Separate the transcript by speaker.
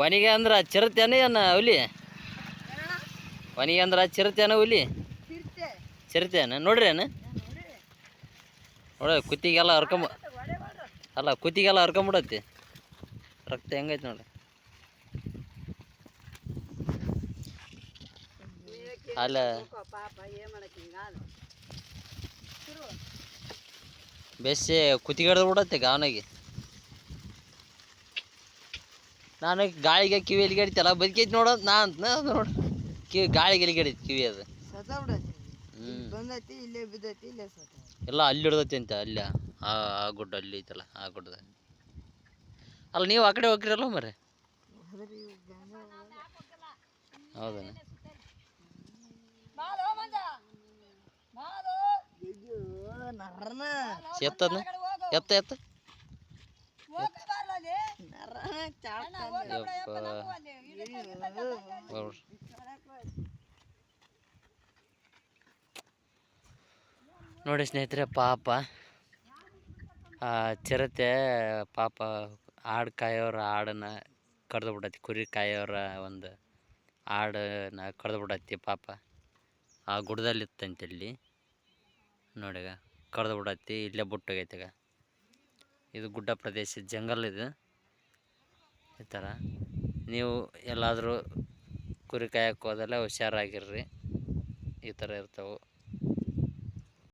Speaker 1: ಒನಿಗೆ ಅಂದ್ರೆ ಚಿರತೆನ ಏನ ಹುಲಿ? ಒನಿಗೆ ಅಂದ್ರೆ ಚಿರತೆನ ಹುಲಿ? ಚಿರತೆನ ನೋಡ್ರೇನ? ನೋಡ ಕುತ್ತಿಗೆಲ್ಲ ಅಲ್ಲ ಕುತ್ತಿಗೆಲ್ಲ ಹರ್ಕೊಂಬಿಡತ್ತಿ. ರಕ್ತ ಹೆಂಗೈತೆ ನೋಡಿ. ಅಲ್ಲ ಬೇಸಿ ಕುತ್ತಿಗೆ ಹಿಡ್ದು ಬಿಡತ್ತೆ ಅವನಿಗೆ. ನಾನು ಗಾಳಿಗೆ ಕಿವಿ ಎಲಿಗಡಿತಲ್ಲ ಬದುಕೈತಿ ನೋಡೋದು ನಾ ಅಂತ ನೋಡು. ಗಾಳಿಗೆ ಎಲಿಗಡಿತು ಕಿವಿ ಅದು. ಎಲ್ಲ ಅಲ್ಲಿ ಹಿಡ್ದೈತಿ ಅಂತ ಅಲ್ಲ ಆ ಗುಡ್ಡ ಅಲ್ಲಿ ಐತಲ್ಲ ಆ ಗುಡ್ಡದಾಗ. ಅಲ್ಲ ನೀವು ಆ ಕಡೆ ಹೋಗಿರಲ್ಲ ಮರೆ? ಹೌದಾ? ಎತ್ತದ ಎತ್ತ ನೋಡಿ ಸ್ನೇಹಿತರೆ, ಪಾಪ ಆ ಚಿರತೆ ಪಾಪ ಆಡು ಕಾಯೋರ ಆಡನ್ನ ಕಡ್ದು ಬಿಡತ್ತಿ. ಕುರಿ ಕಾಯೋರ ಒಂದು ಆಡನ್ನ ಕಡ್ದು ಬಿಡತ್ತಿ ಪಾಪ. ಆ ಗುಡ್ಡದಲ್ಲಿ ಇತ್ತಂತೆ ಇಲ್ಲಿ ನೋಡಿಗ ಕಡ್ದು ಬಿಡತ್ತಿ. ಇಲ್ಲೇ ಬುಟ್ಟೋಗೈತಿಗ. ಇದು ಗುಡ್ಡ ಪ್ರದೇಶ, ಜಂಗಲ್ ಇದು. ಈ ಥರ ನೀವು ಎಲ್ಲಾದರೂ ಕುರಿ ಕಾಯಕ್ಕೆ ಹೋದಲ್ಲ ಹುಷಾರಾಗಿರ್ರಿ. ಈ ಥರ ಇರ್ತವೆ.